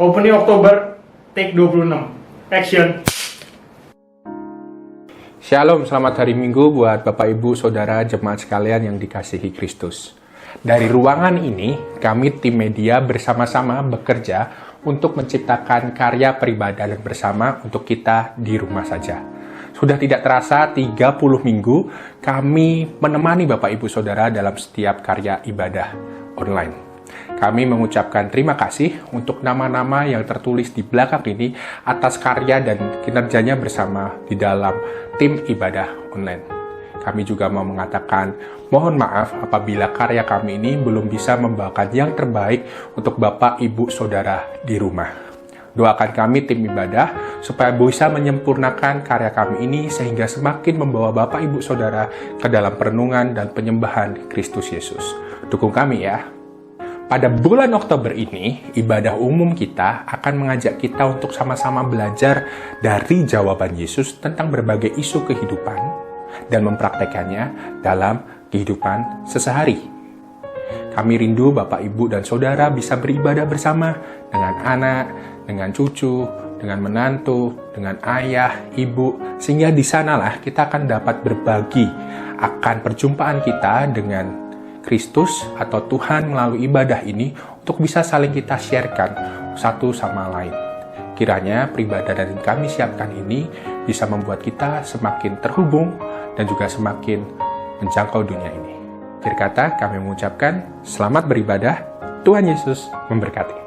Opening Oktober, take 26. Action. Shalom, selamat hari Minggu buat Bapak Ibu Saudara jemaat sekalian yang dikasihi Kristus. Dari ruangan ini, kami tim media bersama-sama bekerja untuk menciptakan karya peribadahan bersama untuk kita di rumah saja. Sudah tidak terasa 30 minggu kami menemani Bapak Ibu Saudara dalam setiap karya ibadah online. Kami mengucapkan terima kasih untuk nama-nama yang tertulis di belakang ini atas karya dan kinerjanya bersama di dalam tim ibadah online. Kami juga mau mengatakan mohon maaf apabila karya kami ini belum bisa membawakan yang terbaik untuk Bapak, Ibu, Saudara di rumah. Doakan kami tim ibadah supaya bisa menyempurnakan karya kami ini sehingga semakin membawa Bapak, Ibu, Saudara ke dalam perenungan dan penyembahan Kristus Yesus. Dukung kami ya. Pada bulan Oktober ini, ibadah umum kita akan mengajak kita untuk sama-sama belajar dari jawaban Yesus tentang berbagai isu kehidupan dan mempraktekannya dalam kehidupan sehari-hari. Kami rindu Bapak, Ibu, dan Saudara bisa beribadah bersama dengan anak, dengan cucu, dengan menantu, dengan ayah, ibu, sehingga di sanalah kita akan dapat berbagi akan perjumpaan kita dengan Kristus atau Tuhan melalui ibadah ini untuk bisa saling kita sharekan satu sama lain. Kiranya peribadahan yang kami siapkan ini bisa membuat kita semakin terhubung dan juga semakin menjangkau dunia ini. Akhir kata kami mengucapkan selamat beribadah, Tuhan Yesus memberkati.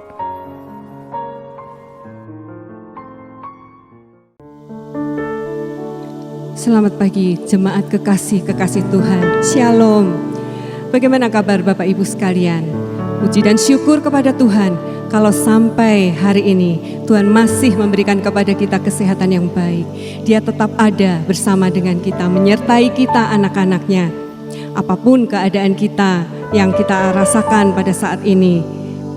Selamat pagi jemaat kekasih Tuhan. Shalom. Bagaimana kabar Bapak Ibu sekalian? Puji dan syukur kepada Tuhan kalau sampai hari ini Tuhan masih memberikan kepada kita kesehatan yang baik. Dia tetap ada bersama dengan kita, menyertai kita anak-anaknya. Apapun keadaan kita yang kita rasakan pada saat ini,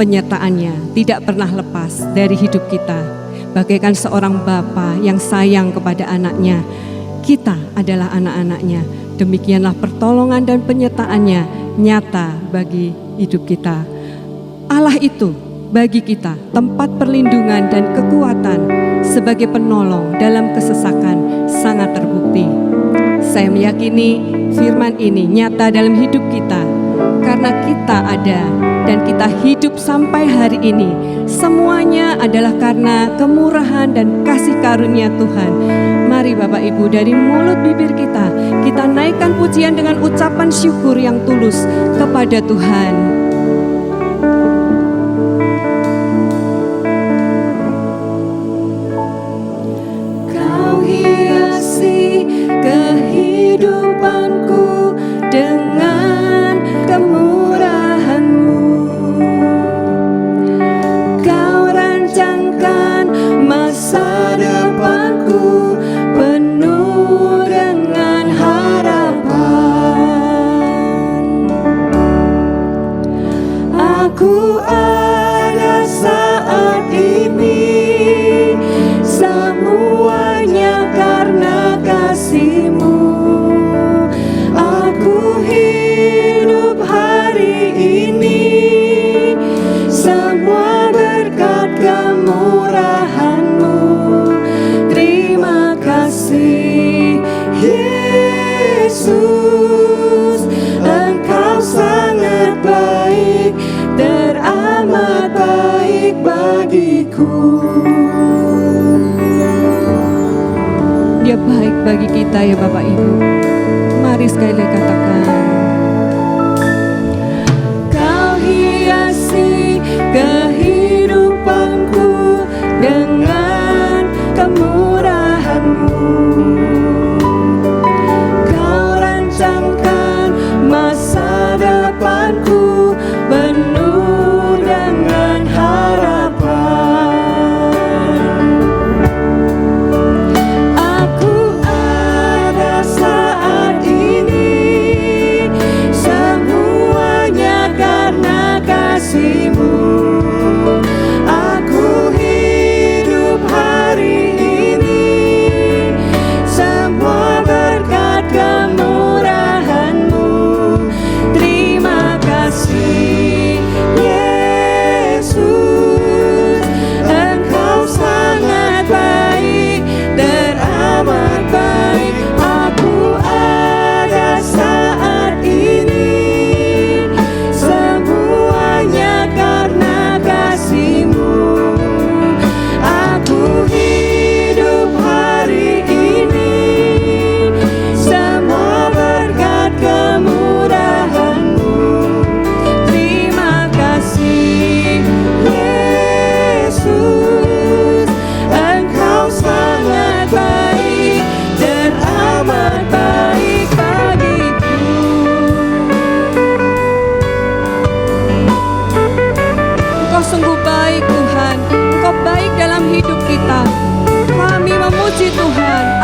penyertaannya tidak pernah lepas dari hidup kita. Bagaikan seorang bapa yang sayang kepada anaknya, kita adalah anak-anaknya. Demikianlah pertolongan dan penyertaannya nyata bagi hidup kita. Allah itu bagi kita tempat perlindungan dan kekuatan sebagai penolong dalam kesesakan sangat terbukti. Saya meyakini firman ini nyata dalam hidup kita karena kita ada dan kita hidup sampai hari ini. Semuanya adalah karena kemurahan dan kasih karunia Tuhan. Mari Bapak Ibu, dari mulut bibir kita naikkan pujian dengan ucapan syukur yang tulus kepada Tuhan. Kau hiasi kehidupanku dengan kemurahan-Mu. Kau rancangkan masa depanku penuh dengan harapan. Aku ada saat ini, semuanya karena kasih-Mu. Aku hidup hari ini, semua berkat kemurahan-Mu. Terima kasih Yesus, Engkau sangat baik, teramat baik bagiku. Dia baik bagi kita ya Bapak Ibu. Mari sekali lagi katakan. Kau hiasi kehidupanku dengan kemurahan-Mu. Kau rancangkan masa depanku penuh dengan harapan. Aku ada saat ini,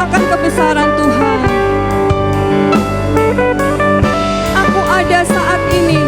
akan kebesaran Tuhan. Aku ada saat ini.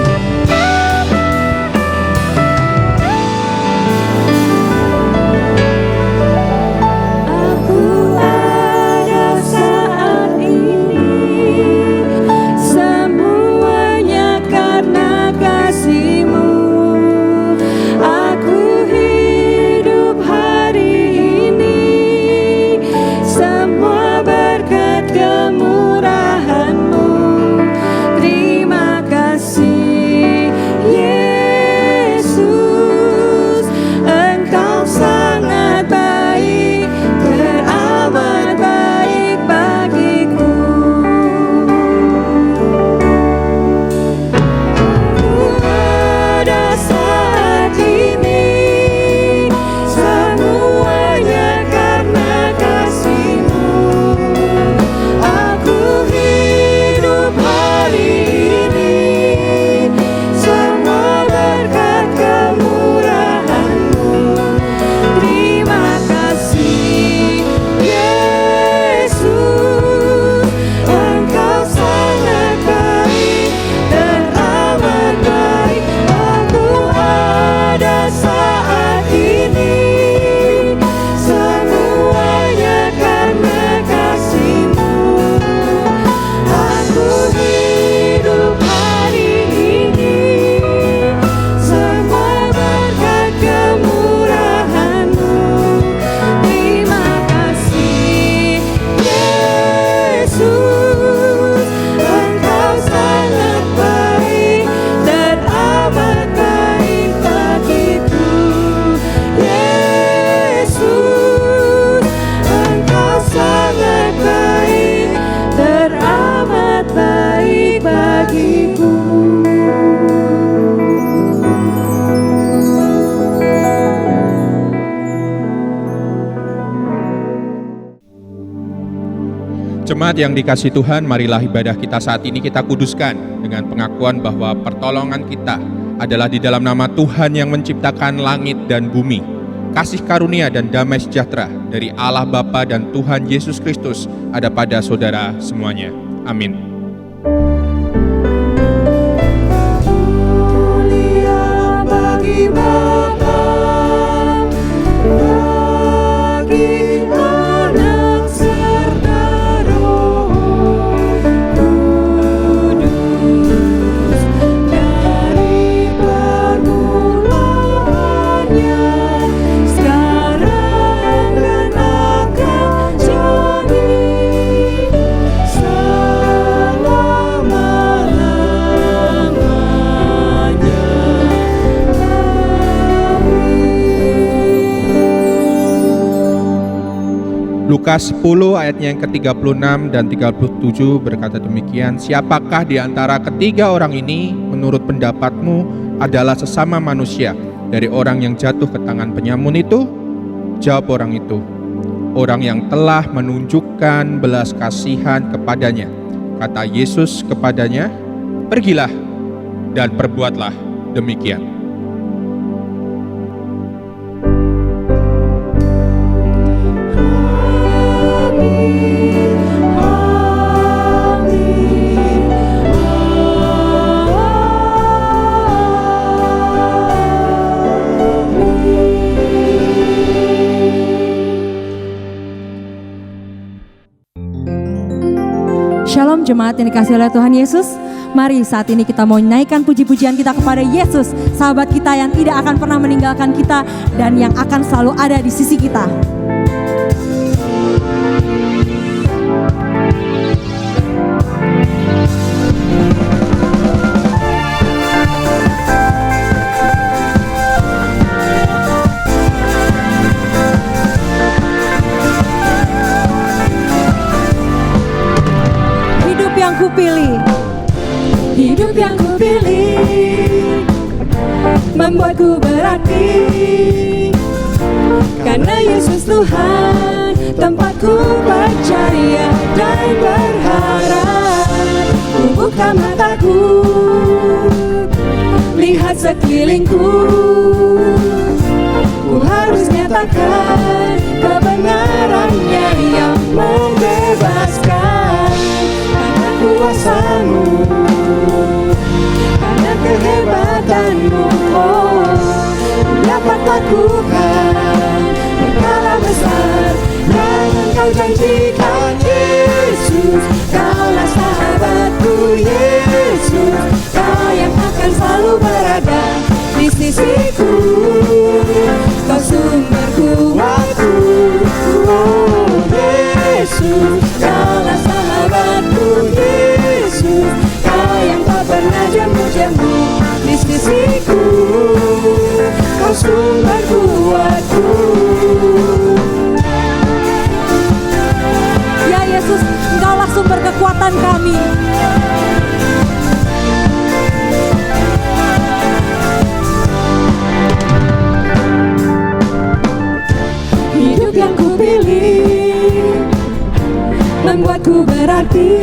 Jemaat yang dikasihi Tuhan, marilah ibadah kita saat ini kita kuduskan dengan pengakuan bahwa pertolongan kita adalah di dalam nama Tuhan yang menciptakan langit dan bumi. Kasih karunia dan damai sejahtera dari Allah Bapa dan Tuhan Yesus Kristus ada pada saudara semuanya. Amin. Mulia bagi Bapa, bagi Anak serta Roh Kudus, dari permulaannya, sekarang dan akan jadi Lukas 10 ayatnya yang ke-36 dan 37 berkata demikian, siapakah di antara ketiga orang ini menurut pendapatmu adalah sesama manusia dari orang yang jatuh ke tangan penyamun itu? Jawab orang itu, orang yang telah menunjukkan belas kasihan kepadanya. Kata Yesus kepadanya, pergilah dan perbuatlah demikian. Shalom jemaat yang dikasihi oleh Tuhan Yesus. Mari saat ini kita mau naikkan puji-pujian kita kepada Yesus, sahabat kita yang tidak akan pernah meninggalkan kita dan yang akan selalu ada di sisi kita. Hidup yang kupilih membuatku berarti, karena Yesus Tuhan tempatku percaya dan berharap. Ku buka mataku, lihat sekelilingku, ku harus nyatakan kebenarannya yang memberi lakukan perkara besar yang Engkau janjikan, Yesus. Kaulah sahabatku, Yesus. Kau yang akan selalu berada di sisiku. Kau sumber kuatku, oh Yesus. Kaulah sahabatku, Yesus. Kau yang tak pernah jemu-jemu di sisiku. Kau sumber kuatku. Ya Yesus, Engkaulah sumber kekuatan kami. Hidup yang kupilih membuatku berarti,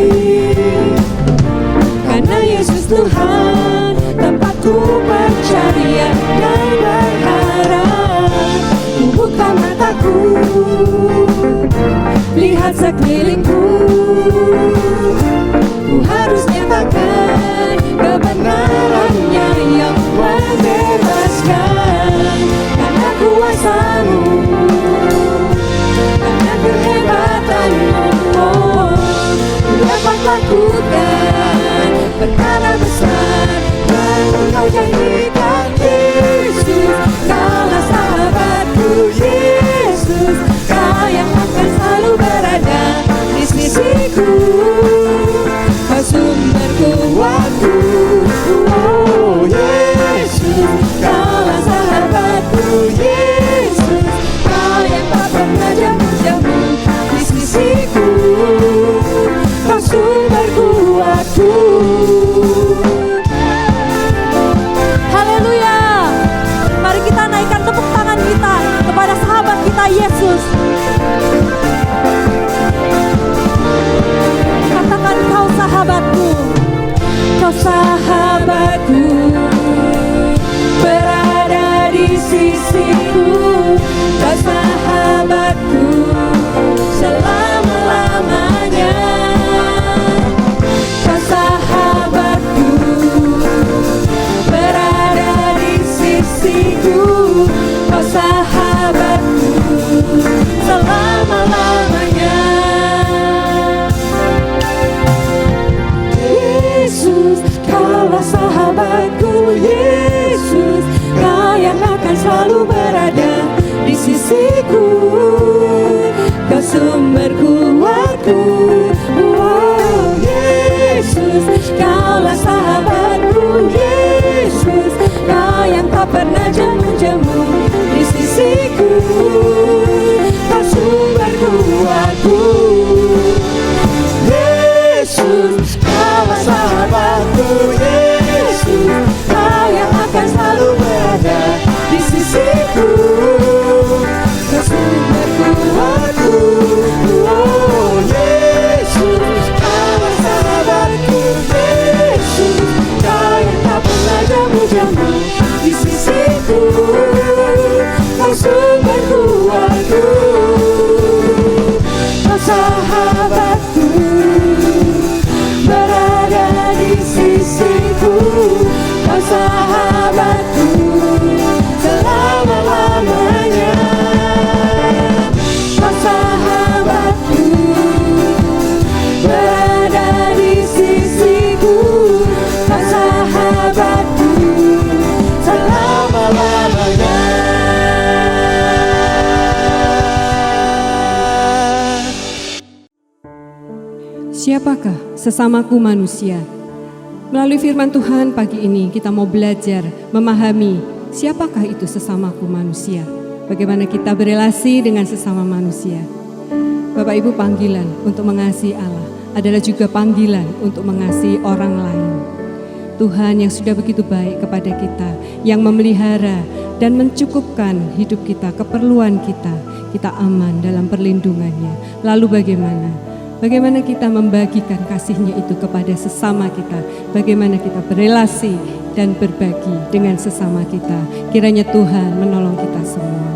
karena Yesus Tuhan tempatku pencarian dan berharap. Ku buka mataku, lihat sekelilingku. Ku harus nyatakan kebenarannya yang membebaskan, karena kuasa-Mu, karena kehebatanmu, ku dapat lakukan perkara besar yang Engkau janjikan, Yesus. Kaulah sahabatku, Yesus. Kau yang akan selalu berada di sisiku. Kau sumber kuatku, oh Yesus. Kaulah sahabatku, Yesus. Kau yang tak pernah jemu-jemu di sisiku. Kau sumber kuatku. Haleluya. Mari kita naikkan tepuk tangan kita kepada sahabat kita Yesus. Katakan, kau sahabatku. Kau sahabatku, berada di sisiku. Kau sahabatku selama-lamanya. Kau sahabatku, berada di sisiku. Kau sahabatku selama-lamanya. Yesus, kaulah sahabatku, Yesus. Kau yang akan selalu berada di sisiku. Kau sumber kuatku, oh Yesus. Kaulah sahabatku, Yesus. Kau yang tak pernah jemu-jemu di sisiku. Kau sumber kuatku, Yesus. Kaulah sahabatku, Yesus. Kau yang akan selalu berada di sisiku. Kau sumber kuatku, oh Yesus. Kaulah sahabatku, Yesus. Kau yang tak pernah jemu-jemu di sisiku. Kau sumber kuatku, kau sahabatku, berada di sisiku. Kau sahabatku selama-lamanya. Kau sahabatku, berada di sisiku. Kau sahabatku selama-lamanya. Siapakah sesamaku manusia? Melalui firman Tuhan pagi ini kita mau belajar memahami siapakah itu sesamaku manusia. Bagaimana kita berelasi dengan sesama manusia. Bapak Ibu, panggilan untuk mengasihi Allah adalah juga panggilan untuk mengasihi orang lain. Tuhan yang sudah begitu baik kepada kita, yang memelihara dan mencukupkan hidup kita, keperluan kita aman dalam perlindungannya. Lalu bagaimana? Bagaimana kita membagikan kasih-Nya itu kepada sesama kita. Bagaimana kita berelasi dan berbagi dengan sesama kita. Kiranya Tuhan menolong kita semua.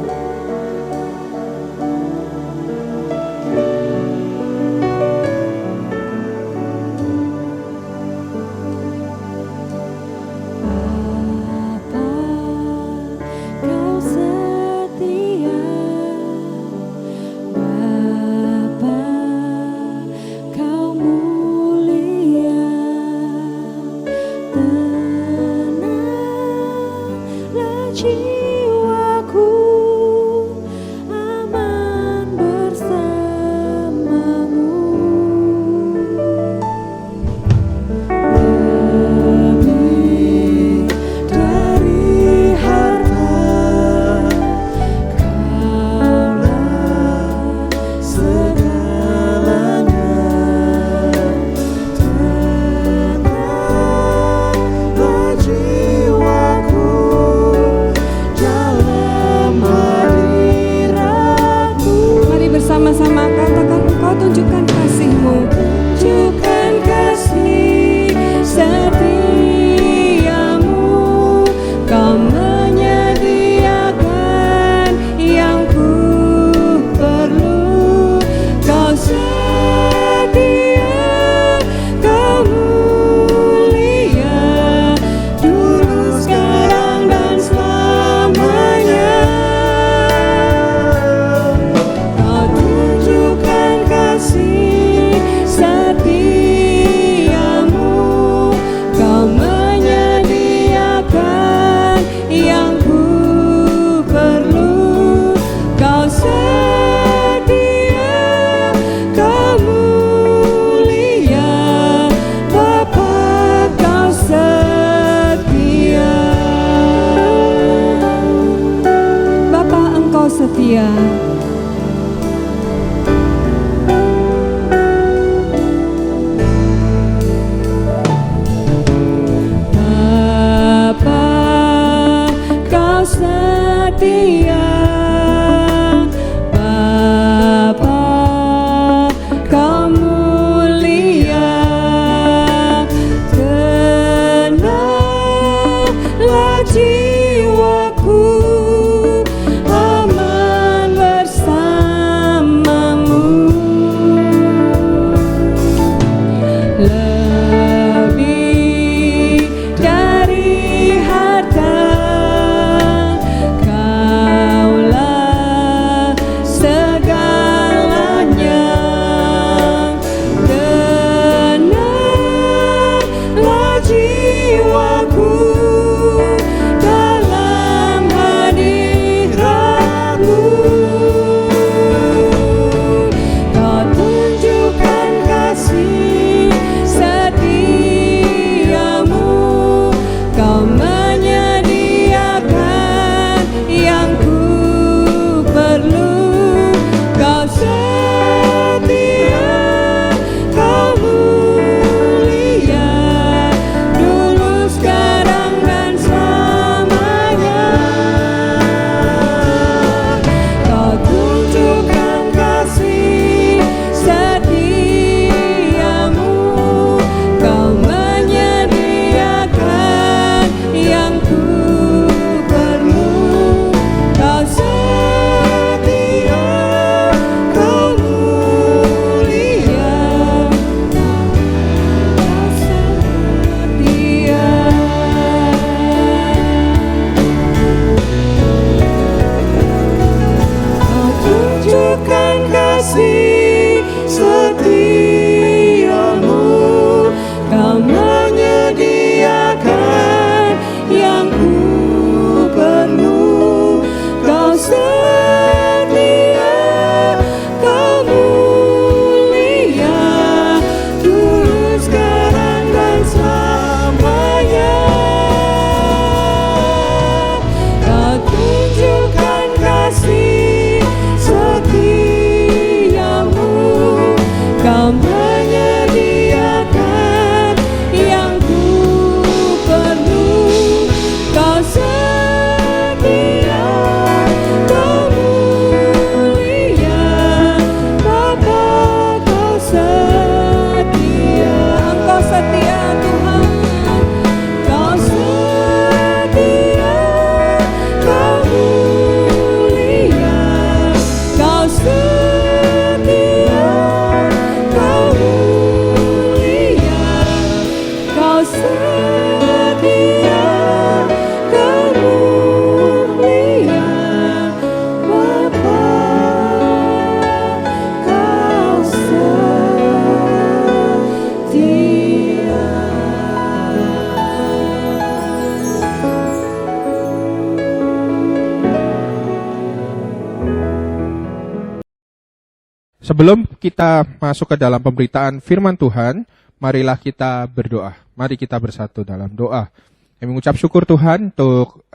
Kau setia. Bapa, kau setia. Bapa, kau mulia. Tenanglah jiwaku, aman bersamamu. Lebih dari harta, kaulah segalanya. Tenanglah jiwaku dalam hadiratmu. Kau tunjukkan kasih setiamu, kau menyediakan yang ku perlu. Kau setia, kau mulia, dulu, sekarang, dan selamanya. Kau tunjukkan kasih setiamu, kau menyediakan yang ku perlu. Kau setia, kau mulia, kau setia. Kau tunjukkan kasih setiamu, kau menyediakan yang ku perlu. Kau setia, kau mulia, dulu, sekarang, dan selamanya. Kau tunjukkan kasih setiamu, kau menyediakan yang ku perlu. Kau setia, kau mulia, Bapa, kau setia. Engkau setia, Tuhan. Kau setia, kau mulia, kau setia, kau mulia, kau setia, kau mulia, Bapa, kau Sebelum kita masuk ke dalam pemberitaan firman Tuhan, marilah kita berdoa. Mari kita bersatu dalam doa. Kami mengucap syukur Tuhan untuk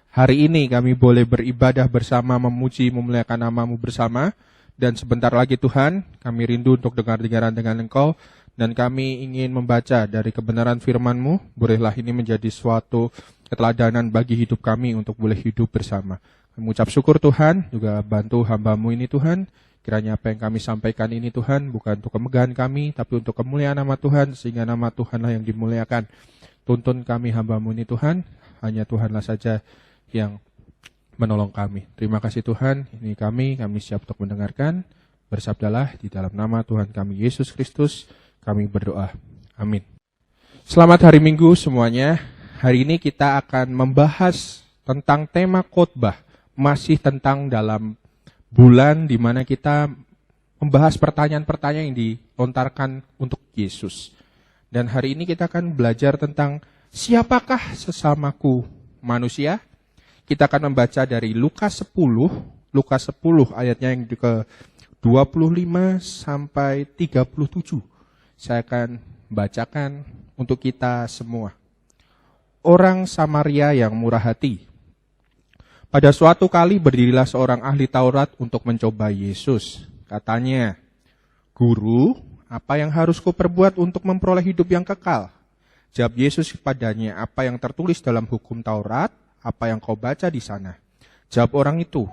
hari ini kami boleh beribadah bersama, memuji, memuliakan nama-Mu bersama. Dan sebentar lagi Tuhan, kami rindu untuk dengar-dengaran dengan Engkau. Dan kami ingin membaca dari kebenaran firman-Mu. Bolehlah ini menjadi suatu keteladanan bagi hidup kami untuk boleh hidup bersama. Kami mengucap syukur Tuhan, juga bantu hamba-Mu ini Tuhan. Kiranya apa yang kami sampaikan ini Tuhan, bukan untuk kemegahan kami, tapi untuk kemuliaan nama Tuhan, sehingga nama Tuhanlah yang dimuliakan. Tuntun kami hamba-Mu ini Tuhan, hanya Tuhanlah saja yang menolong kami. Terima kasih Tuhan, ini kami siap untuk mendengarkan. Bersabdalah di dalam nama Tuhan kami Yesus Kristus, kami berdoa. Amin. Selamat hari Minggu semuanya. Hari ini kita akan membahas tentang tema khotbah, masih tentang dalam bulan di mana kita membahas pertanyaan-pertanyaan yang dilontarkan untuk Yesus. Dan hari ini kita akan belajar tentang siapakah sesamaku manusia. Kita akan membaca dari Lukas 10 ayatnya yang ke 25 sampai 37. Saya akan bacakan untuk kita semua. Orang Samaria yang murah hati. Pada suatu kali berdirilah seorang ahli Taurat untuk mencoba Yesus. Katanya, "Guru, apa yang harus kuperbuat untuk memperoleh hidup yang kekal?" Jawab Yesus kepadanya, "Apa yang tertulis dalam hukum Taurat? Apa yang kau baca di sana?" Jawab orang itu,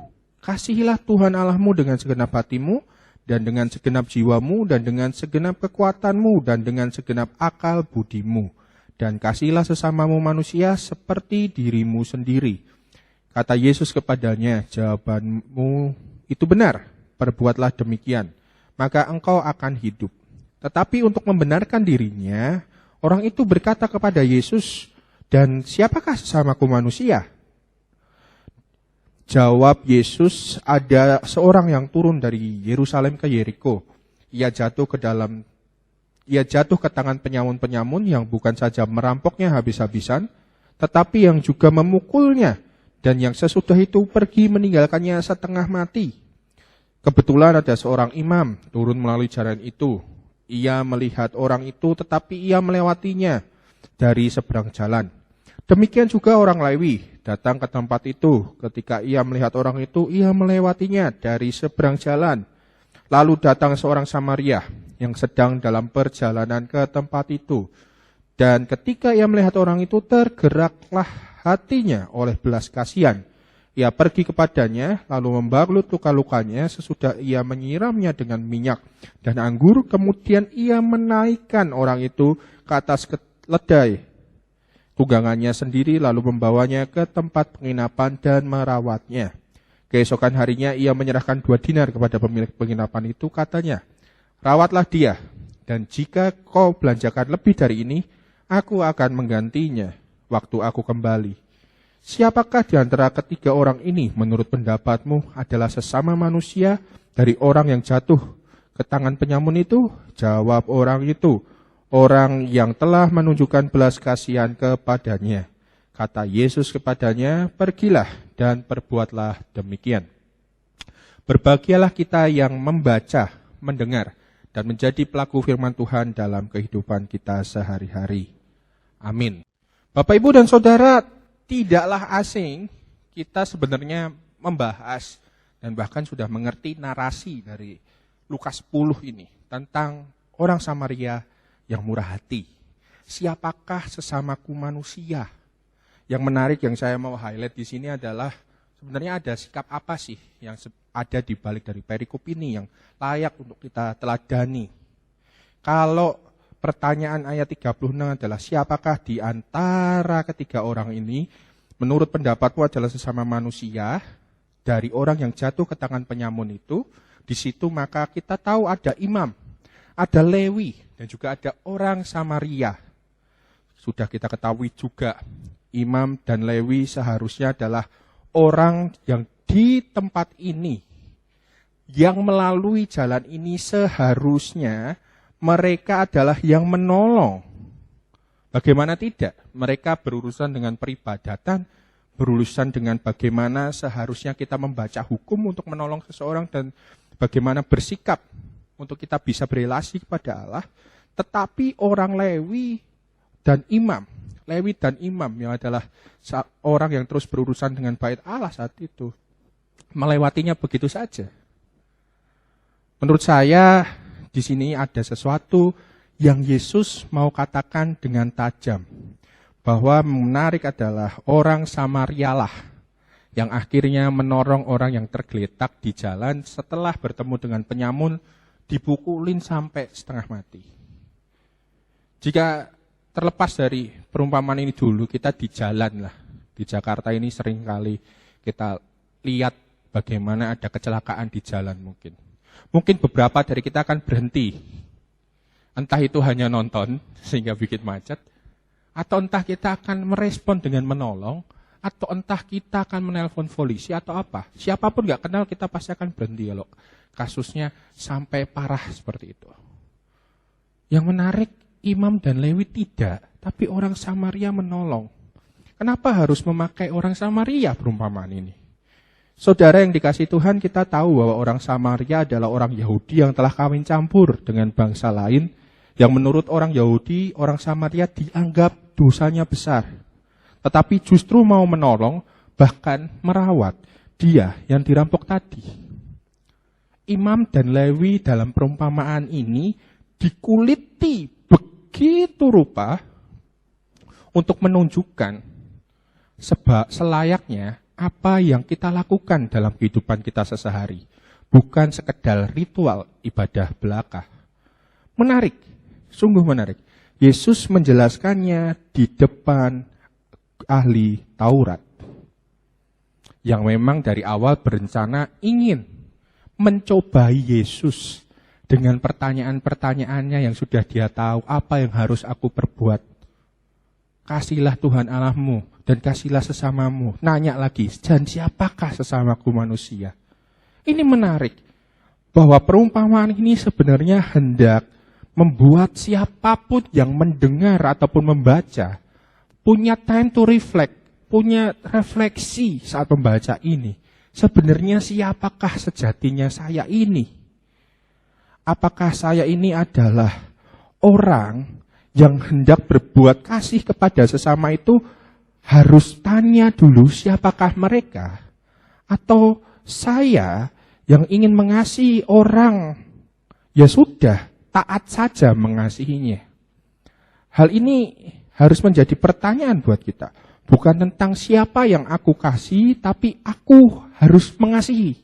"Kasihilah Tuhan Allahmu dengan segenap hatimu, dan dengan segenap jiwamu, dan dengan segenap kekuatanmu, dan dengan segenap akal budimu. Dan kasihilah sesamamu manusia seperti dirimu sendiri." Kata Yesus kepadanya, "Jawabanmu itu benar, perbuatlah demikian, maka engkau akan hidup." Tetapi untuk membenarkan dirinya, orang itu berkata kepada Yesus, "Dan siapakah sesamaku manusia?" Jawab Yesus, "Ada seorang yang turun dari Yerusalem ke Yeriko. Ia jatuh ke tangan penyamun-penyamun yang bukan saja merampoknya habis-habisan, tetapi yang juga memukulnya, dan yang sesudah itu pergi meninggalkannya setengah mati. Kebetulan ada seorang imam turun melalui jalan itu. Ia melihat orang itu, tetapi ia melewatinya dari seberang jalan. Demikian juga orang Lewi datang ke tempat itu. Ketika ia melihat orang itu, ia melewatinya dari seberang jalan. Lalu datang seorang Samaria yang sedang dalam perjalanan ke tempat itu. Dan ketika ia melihat orang itu, tergeraklah hatinya oleh belas kasihan. Ia pergi kepadanya, lalu membalut luka-lukanya sesudah ia menyiramnya dengan minyak dan anggur. Kemudian ia menaikkan orang itu ke atas keledai tunggangannya sendiri, lalu membawanya ke tempat penginapan dan merawatnya. Keesokan harinya ia menyerahkan 2 dinar kepada pemilik penginapan itu, katanya, "Rawatlah dia, dan jika kau belanjakan lebih dari ini, aku akan menggantinya waktu aku kembali." Siapakah di antara ketiga orang ini menurut pendapatmu adalah sesama manusia dari orang yang jatuh ke tangan penyamun itu? Jawab orang itu, "Orang yang telah menunjukkan belas kasihan kepadanya." Kata Yesus kepadanya, "Pergilah dan perbuatlah demikian." Berbahagialah kita yang membaca, mendengar, dan menjadi pelaku firman Tuhan dalam kehidupan kita sehari-hari. Amin. Bapak, Ibu, dan Saudara, tidaklah asing kita sebenarnya membahas dan bahkan sudah mengerti narasi dari Lukas 10 ini tentang orang Samaria yang murah hati. Siapakah sesamaku manusia? Yang menarik yang saya mau highlight di sini adalah sebenarnya ada sikap apa sih yang ada di balik dari perikop ini yang layak untuk kita teladani. Kalau pertanyaan ayat 36 adalah siapakah di antara ketiga orang ini menurut pendapatmu adalah sesama manusia dari orang yang jatuh ke tangan penyamun itu, di situ maka kita tahu ada imam, ada Lewi, dan juga ada orang Samaria. Sudah kita ketahui juga imam dan Lewi seharusnya adalah orang yang di tempat ini, yang melalui jalan ini seharusnya mereka adalah yang menolong. Bagaimana tidak? Mereka berurusan dengan peribadatan, berurusan dengan bagaimana seharusnya kita membaca hukum untuk menolong seseorang dan bagaimana bersikap untuk kita bisa berelasi kepada Allah. Tetapi orang Lewi dan imam yang adalah orang yang terus berurusan dengan bait Allah saat itu, melewatinya begitu saja. Menurut saya, di sini ada sesuatu yang Yesus mau katakan dengan tajam. Bahwa menarik adalah orang Samarialah yang akhirnya menorong orang yang tergeletak di jalan setelah bertemu dengan penyamun, dipukulin sampai setengah mati. Jika terlepas dari perumpamaan ini dulu, kita di jalan lah. Di Jakarta ini sering kali kita lihat bagaimana ada kecelakaan di jalan mungkin. Mungkin beberapa dari kita akan berhenti. Entah itu hanya nonton sehingga bikin macet, atau entah kita akan merespon dengan menolong, atau entah kita akan menelpon polisi atau apa. Siapapun gak kenal kita pasti akan berhenti kalau kasusnya sampai parah seperti itu. Yang menarik, imam dan Lewi tidak, tapi orang Samaria menolong. Kenapa harus memakai orang Samaria perumpamaan ini? Saudara yang dikasih Tuhan, kita tahu bahwa orang Samaria adalah orang Yahudi yang telah kawin campur dengan bangsa lain, yang menurut orang Yahudi, orang Samaria dianggap dosanya besar. Tetapi justru mau menolong, bahkan merawat dia yang dirampok tadi. Imam dan Lewi dalam perumpamaan ini dikuliti begitu rupa untuk menunjukkan selayaknya apa yang kita lakukan dalam kehidupan kita sehari-hari. Bukan sekedar ritual ibadah belaka. Menarik, sungguh menarik. Yesus menjelaskannya di depan ahli Taurat. Yang memang dari awal berencana ingin mencobai Yesus dengan pertanyaan-pertanyaannya yang sudah dia tahu. Apa yang harus aku perbuat? Kasihlah Tuhan Allahmu dan kasihlah sesamamu. Nanya lagi, dan siapakah sesamaku manusia? Ini menarik, bahwa perumpamaan ini sebenarnya hendak membuat siapapun yang mendengar ataupun membaca punya time to reflect, punya refleksi saat membaca ini. Sebenarnya siapakah sejatinya saya ini? Apakah saya ini adalah orang yang hendak berbuat kasih kepada sesama itu? Harus tanya dulu siapakah mereka? Atau saya yang ingin mengasihi orang, ya sudah, taat saja mengasihinya. Hal ini harus menjadi pertanyaan buat kita. Bukan tentang siapa yang aku kasih, tapi aku harus mengasihi.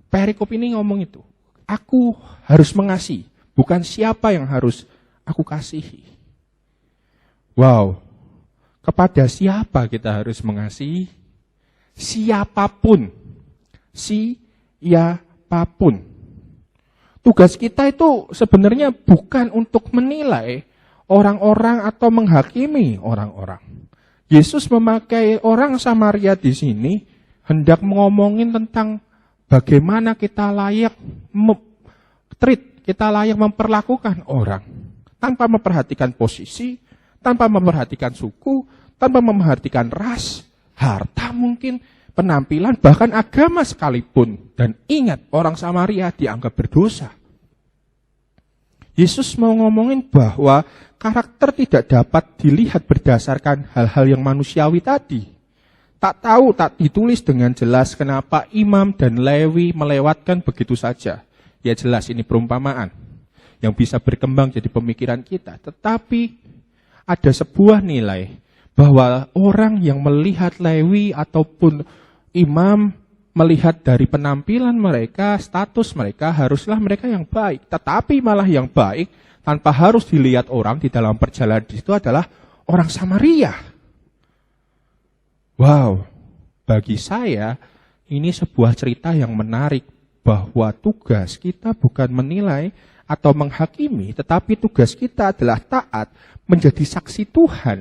Perikop ini ngomong itu. Aku harus mengasihi, bukan siapa yang harus aku kasihi. Wow, kepada siapa kita harus mengasihi? Siapapun. Siapapun. Tugas kita itu sebenarnya bukan untuk menilai orang-orang atau menghakimi orang-orang. Yesus memakai orang Samaria di sini hendak ngomongin tentang bagaimana kita layak kita layak memperlakukan orang tanpa memperhatikan posisi, tanpa memperhatikan suku, tanpa memperhatikan ras, harta mungkin, penampilan, bahkan agama sekalipun. Dan ingat, orang Samaria dianggap berdosa. Yesus mau ngomongin bahwa karakter tidak dapat dilihat berdasarkan hal-hal yang manusiawi tadi. Tak tahu, tak ditulis dengan jelas kenapa Imam dan Lewi melewatkan begitu saja. Ya jelas ini perumpamaan yang bisa berkembang jadi pemikiran kita. Tetapi ada sebuah nilai bahwa orang yang melihat Lewi ataupun Imam melihat dari penampilan mereka, status mereka, haruslah mereka yang baik. Tetapi malah yang baik, tanpa harus dilihat orang di dalam perjalanan di situ adalah orang Samaria. Wow, bagi saya ini sebuah cerita yang menarik bahwa tugas kita bukan menilai atau menghakimi, tetapi tugas kita adalah taat menjadi saksi Tuhan.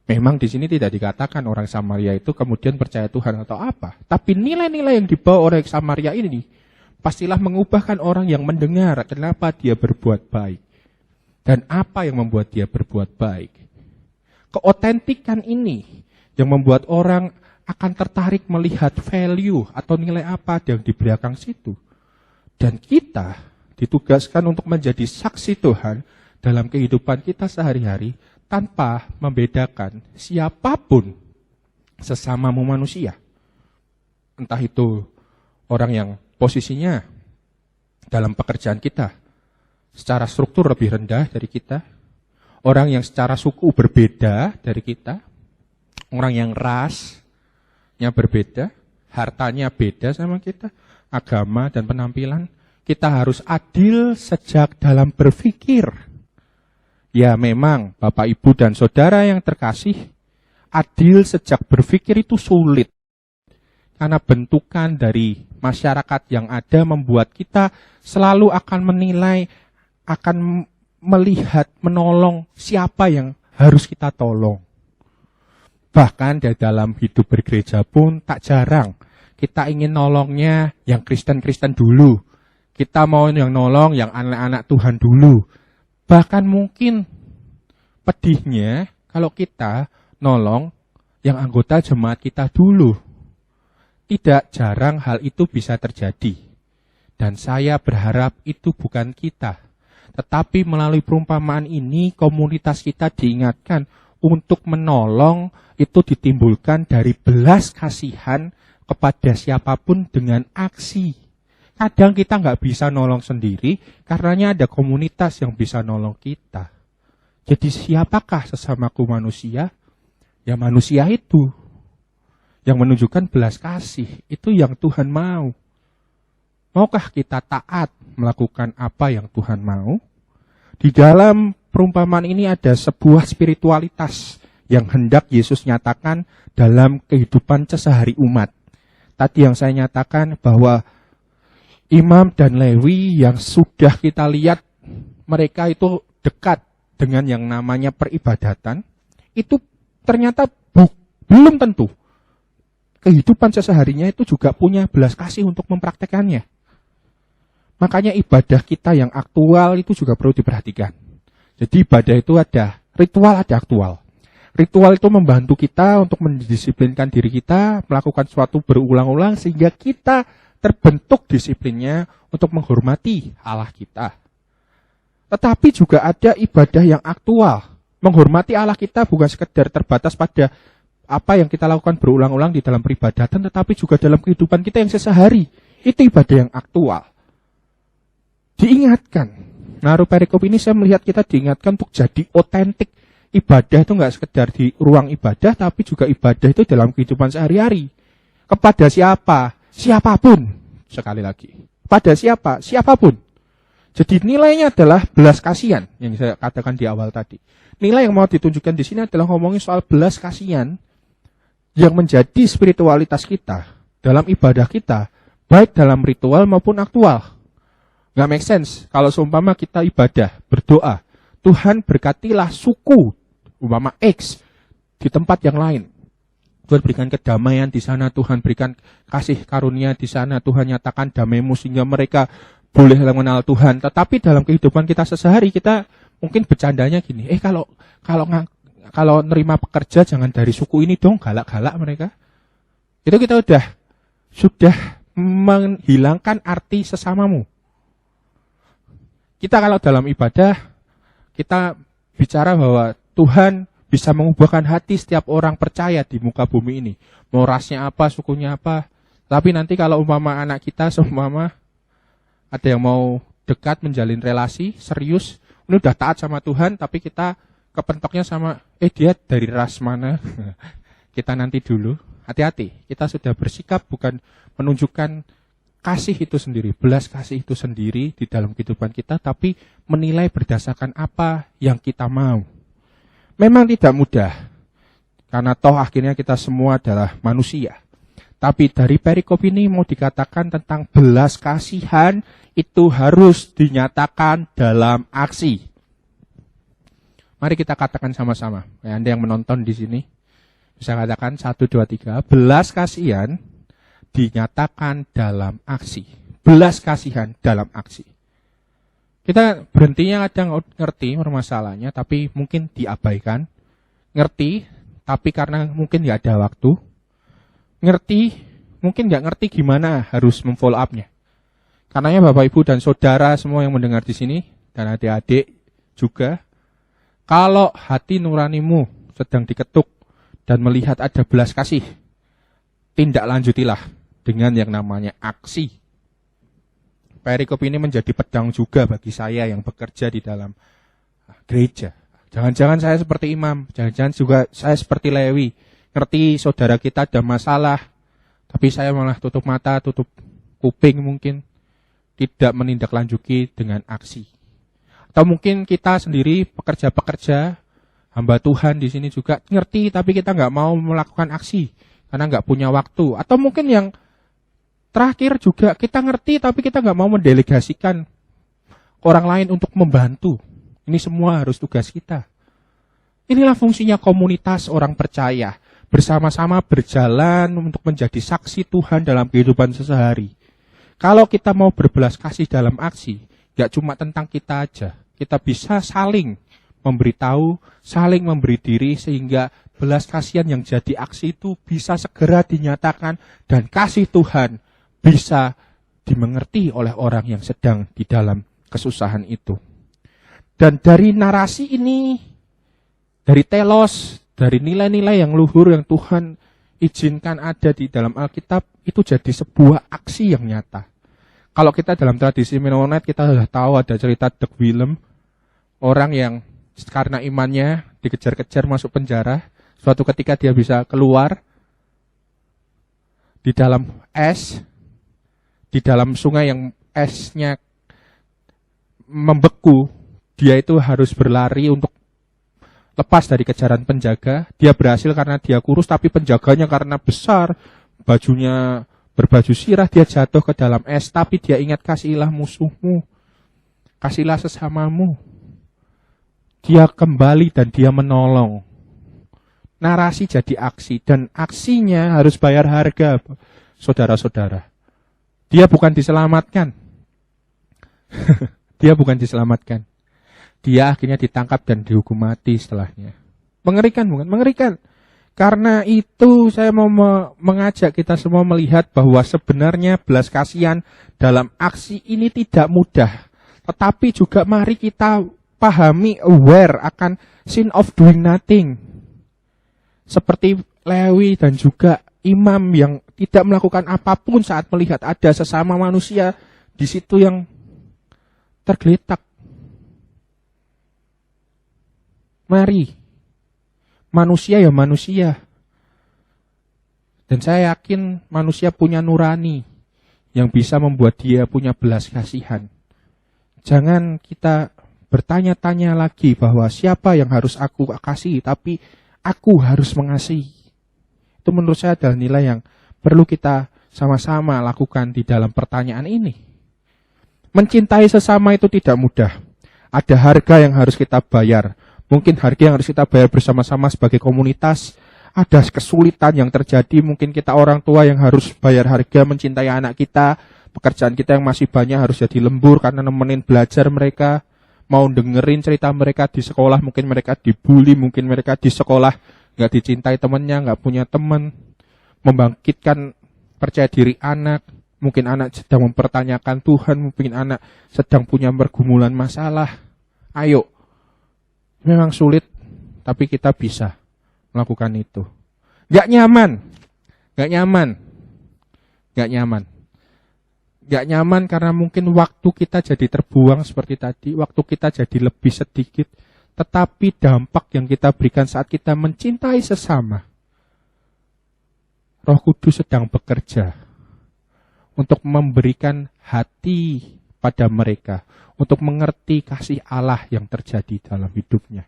Memang di sini tidak dikatakan orang Samaria itu kemudian percaya Tuhan atau apa. Tapi nilai-nilai yang dibawa orang Samaria ini pastilah mengubahkan orang yang mendengar kenapa dia berbuat baik. Dan apa yang membuat dia berbuat baik. Keotentikan ini yang membuat orang akan tertarik melihat value atau nilai apa yang di belakang situ. Dan kita ditugaskan untuk menjadi saksi Tuhan dalam kehidupan kita sehari-hari tanpa membedakan siapapun sesamamu manusia. Entah itu orang yang posisinya dalam pekerjaan kita secara struktur lebih rendah dari kita, orang yang secara suku berbeda dari kita, orang yang rasnya berbeda, hartanya beda sama kita, agama dan penampilan. Kita harus adil sejak dalam berpikir. Ya memang Bapak Ibu dan Saudara yang terkasih, adil sejak berpikir itu sulit. Karena bentukan dari masyarakat yang ada membuat kita selalu akan menilai, akan melihat, menolong siapa yang harus kita tolong. Bahkan di dalam hidup bergereja pun tak jarang kita ingin nolongnya yang Kristen-Kristen dulu. Kita mau yang nolong yang anak-anak Tuhan dulu. Bahkan mungkin pedihnya kalau kita nolong yang anggota jemaat kita dulu. Tidak jarang hal itu bisa terjadi. Dan saya berharap itu bukan kita. Tetapi melalui perumpamaan ini komunitas kita diingatkan untuk menolong itu ditimbulkan dari belas kasihan kepada siapapun dengan aksi. Kadang kita nggak bisa nolong sendiri, karenanya ada komunitas yang bisa nolong kita. Jadi siapakah sesamaku manusia? Ya manusia itu. Yang menunjukkan belas kasih, itu yang Tuhan mau. Maukah kita taat melakukan apa yang Tuhan mau? Di dalam perumpamaan ini ada sebuah spiritualitas yang hendak Yesus nyatakan dalam kehidupan sehari umat. Tadi yang saya nyatakan bahwa Imam dan Lewi yang sudah kita lihat mereka itu dekat dengan yang namanya peribadatan, itu ternyata belum tentu kehidupan seharinya itu juga punya belas kasih untuk mempraktekannya. Makanya ibadah kita yang aktual itu juga perlu diperhatikan. Jadi ibadah itu ada ritual, ada aktual. Ritual itu membantu kita untuk mendisiplinkan diri kita, melakukan sesuatu berulang-ulang sehingga kita terbentuk disiplinnya untuk menghormati Allah kita. Tetapi juga ada ibadah yang aktual. Menghormati Allah kita bukan sekedar terbatas pada apa yang kita lakukan berulang-ulang di dalam peribadatan, tetapi juga dalam kehidupan kita yang sehari. Itu ibadah yang aktual. Diingatkan. Naruh perikop ini saya melihat kita diingatkan untuk jadi otentik. Ibadah itu nggak sekedar di ruang ibadah, tapi juga ibadah itu dalam kehidupan sehari-hari. Kepada siapa? Siapapun. Sekali lagi. Pada siapa? Siapapun. Jadi nilainya adalah belas kasihan yang saya katakan di awal tadi. Nilai yang mau ditunjukkan di sini adalah ngomongin soal belas kasihan yang menjadi spiritualitas kita dalam ibadah kita, baik dalam ritual maupun aktual. Nggak make sense kalau seumpama kita ibadah, berdoa, Tuhan berkatilah suku, umpama X, di tempat yang lain. Tuhan berikan kedamaian di sana, Tuhan berikan kasih karunia di sana, Tuhan nyatakan damai-Mu sehingga mereka boleh mengenal Tuhan. Tetapi dalam kehidupan kita sehari kita mungkin bercandanya gini, kalau nerima pekerja jangan dari suku ini dong, galak-galak mereka. Itu kita sudah menghilangkan arti sesamamu. Kita kalau dalam ibadah, kita bicara bahwa Tuhan bisa mengubahkan hati setiap orang percaya di muka bumi ini. Mau rasnya apa, sukunya apa. Tapi nanti kalau umpama anak kita, seumpama ada yang mau dekat, menjalin relasi, serius, ini udah taat sama Tuhan, tapi kita kepentoknya sama, dia dari ras mana? Kita nanti dulu, hati-hati. Kita sudah bersikap bukan menunjukkan kasih itu sendiri, belas kasih itu sendiri di dalam kehidupan kita, tapi menilai berdasarkan apa yang kita mau. Memang tidak mudah, karena toh akhirnya kita semua adalah manusia. Tapi dari perikop ini mau dikatakan tentang belas kasihan itu harus dinyatakan dalam aksi. Mari kita katakan sama-sama. Anda yang menonton di sini bisa katakan 1, 2, 3. Belas kasihan dinyatakan dalam aksi. Belas kasihan dalam aksi. Kita berhentinya kadang ngerti permasalahannya, tapi mungkin diabaikan. Ngerti, tapi karena mungkin nggak ada waktu. Ngerti, mungkin nggak ngerti gimana harus memfollow up-nya. Karenanya Bapak, Ibu, dan Saudara semua yang mendengar di sini, dan adik-adik juga, kalau hati nuranimu sedang diketuk dan melihat ada belas kasih, tindak lanjutilah dengan yang namanya aksi. Perikop ini menjadi pedang juga bagi saya yang bekerja di dalam gereja. Jangan-jangan saya seperti imam, jangan-jangan juga saya seperti Lewi. Ngerti saudara kita ada masalah, tapi saya malah tutup mata, tutup kuping mungkin. Tidak menindaklanjuti dengan aksi. Atau mungkin kita sendiri pekerja-pekerja, hamba Tuhan di sini juga ngerti, tapi kita nggak mau melakukan aksi karena nggak punya waktu. Atau mungkin yang terakhir juga kita ngerti, tapi kita nggak mau mendelegasikan orang lain untuk membantu. Ini semua harus tugas kita. Inilah fungsinya komunitas orang percaya, bersama-sama berjalan untuk menjadi saksi Tuhan dalam kehidupan sehari. Kalau kita mau berbelas kasih dalam aksi, gak cuma tentang kita aja. Kita bisa saling memberitahu, saling memberi diri, sehingga belas kasihan yang jadi aksi itu bisa segera dinyatakan, dan kasih Tuhan bisa dimengerti oleh orang yang sedang di dalam kesusahan itu. Dan dari narasi ini, Dari telos, dari nilai-nilai yang luhur yang Tuhan izinkan ada di dalam Alkitab, itu jadi sebuah aksi yang nyata. Kalau kita dalam tradisi Mennonite, kita sudah tahu ada cerita Doug Willem, orang yang karena imannya dikejar-kejar masuk penjara, suatu ketika dia bisa keluar di dalam es, di dalam sungai yang esnya membeku, dia itu harus berlari untuk lepas dari kejaran penjaga. Dia berhasil karena dia kurus, tapi penjaganya karena besar, bajunya berbaju sirah, dia jatuh ke dalam es, tapi dia ingat, kasihilah musuhmu, kasihlah sesamamu. Dia kembali dan dia menolong. Narasi jadi aksi, dan aksinya harus bayar harga, saudara-saudara. Dia bukan diselamatkan. Dia bukan diselamatkan. Dia akhirnya ditangkap dan dihukum mati setelahnya. Mengerikan, bukan? Mengerikan. Karena itu saya mau mengajak kita semua melihat bahwa sebenarnya belas kasihan dalam aksi ini tidak mudah. Tetapi juga mari kita pahami, aware akan sin of doing nothing. Seperti Lewi dan juga imam yang tidak melakukan apapun saat melihat ada sesama manusia di situ yang tergeletak. Mari, manusia ya manusia. Dan saya yakin manusia punya nurani yang bisa membuat dia punya belas kasihan. Jangan kita bertanya-tanya lagi bahwa siapa yang harus aku kasih, tapi aku harus mengasihi. Itu menurut saya adalah nilai yang perlu kita sama-sama lakukan di dalam pertanyaan ini. Mencintai sesama itu tidak mudah. Ada harga yang harus kita bayar. Mungkin harga yang harus kita bayar bersama-sama sebagai komunitas. Ada kesulitan yang terjadi. Mungkin kita orang tua yang harus bayar harga mencintai anak kita. Pekerjaan kita yang masih banyak harus jadi lembur karena nemenin belajar mereka. Mau dengerin cerita mereka di sekolah. Mungkin mereka dibully. Mungkin mereka di sekolah gak dicintai temannya, gak punya teman. Membangkitkan percaya diri anak. Mungkin anak sedang mempertanyakan Tuhan. Mungkin anak sedang punya pergumulan masalah. Ayo. Memang sulit, tapi kita bisa melakukan itu. Gak nyaman. Gak nyaman karena mungkin waktu kita jadi terbuang seperti tadi. Waktu kita jadi lebih sedikit. Tetapi dampak yang kita berikan saat kita mencintai sesama. Roh Kudus sedang bekerja untuk memberikan hati pada mereka, untuk mengerti kasih Allah yang terjadi dalam hidupnya.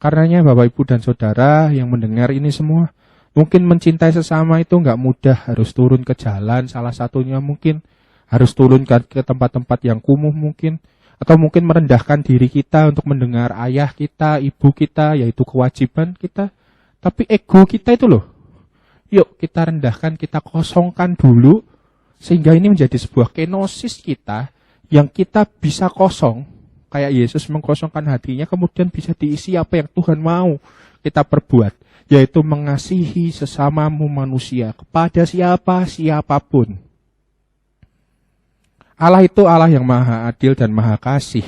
Karenanya Bapak Ibu dan Saudara yang mendengar ini semua, mungkin mencintai sesama itu enggak mudah, harus turun ke jalan, salah satunya mungkin harus turun ke tempat-tempat yang kumuh mungkin, atau mungkin merendahkan diri kita untuk mendengar ayah kita, ibu kita, yaitu kewajiban kita. Tapi ego kita itu loh, yuk kita rendahkan, kita kosongkan dulu, sehingga ini menjadi sebuah kenosis kita, yang kita bisa kosong, kayak Yesus mengkosongkan hatinya, kemudian bisa diisi apa yang Tuhan mau kita perbuat, yaitu mengasihi sesamamu manusia, kepada siapapun. Allah itu Allah yang maha adil dan maha kasih.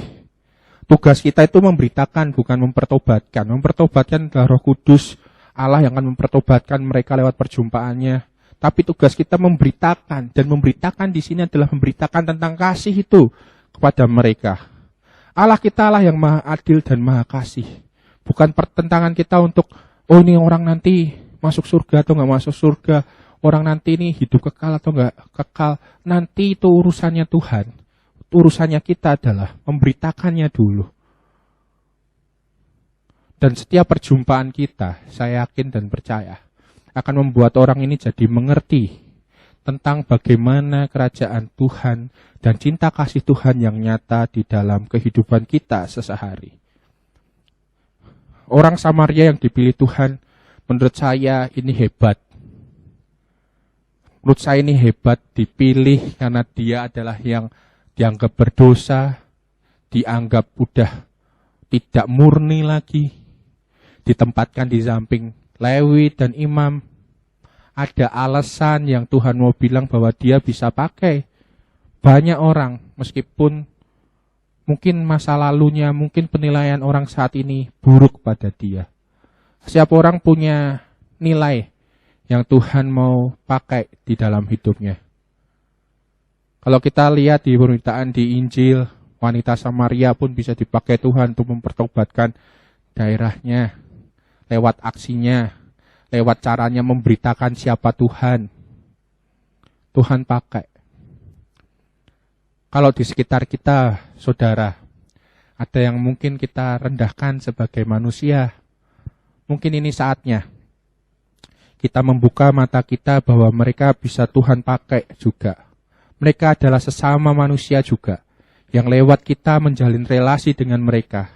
Tugas kita itu memberitakan, bukan mempertobatkan. Mempertobatkan adalah Roh Kudus, Allah yang akan mempertobatkan mereka lewat perjumpaannya. Tapi tugas kita memberitakan, dan memberitakan di sini adalah memberitakan tentang kasih itu kepada mereka. Allah kita Allah yang maha adil dan maha kasih. Bukan pertentangan kita untuk, oh ini orang nanti masuk surga atau nggak masuk surga. Orang nanti ini hidup kekal atau nggak kekal. Nanti itu urusannya Tuhan. Urusannya kita adalah memberitakannya dulu. Dan setiap perjumpaan kita, saya yakin dan percaya, akan membuat orang ini jadi mengerti tentang bagaimana kerajaan Tuhan dan cinta kasih Tuhan yang nyata di dalam kehidupan kita sehari-hari. Orang Samaria yang dipilih Tuhan, menurut saya ini hebat. Menurut saya ini hebat, dipilih karena dia adalah yang dianggap berdosa, dianggap udah tidak murni lagi, ditempatkan di samping Lewi dan imam. Ada alasan yang Tuhan mau bilang bahwa dia bisa pakai banyak orang, meskipun Mungkin masa lalunya, mungkin penilaian orang saat ini buruk pada dia. Setiap orang punya nilai yang Tuhan mau pakai di dalam hidupnya. Kalau kita lihat di pemberitaan di Injil, wanita Samaria pun bisa dipakai Tuhan untuk mempertobatkan daerahnya, lewat aksinya, lewat caranya memberitakan siapa Tuhan. Tuhan pakai. Kalau di sekitar kita, saudara, ada yang mungkin kita rendahkan sebagai manusia, mungkin ini saatnya kita membuka mata kita bahwa mereka bisa Tuhan pakai juga. Mereka adalah sesama manusia juga, yang lewat kita menjalin relasi dengan mereka.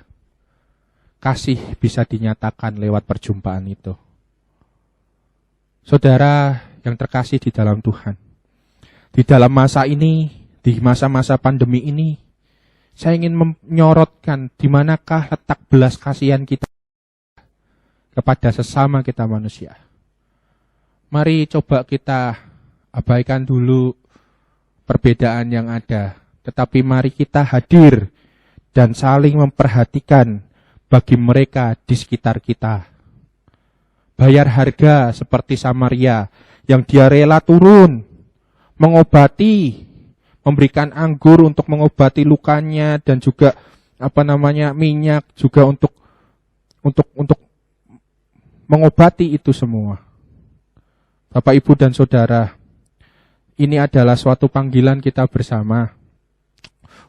Kasih bisa dinyatakan lewat perjumpaan itu. Saudara yang terkasih di dalam Tuhan, di dalam masa ini, di masa-masa pandemi ini, saya ingin menyorotkan di manakah letak belas kasihan kita kepada sesama kita manusia. Mari coba kita abaikan dulu perbedaan yang ada, tetapi mari kita hadir dan saling memperhatikan bagi mereka di sekitar kita. Bayar harga seperti Samaria yang dia rela turun, mengobati, memberikan anggur untuk mengobati lukanya dan juga minyak juga untuk mengobati itu semua. Bapak, Ibu dan Saudara, ini adalah suatu panggilan kita bersama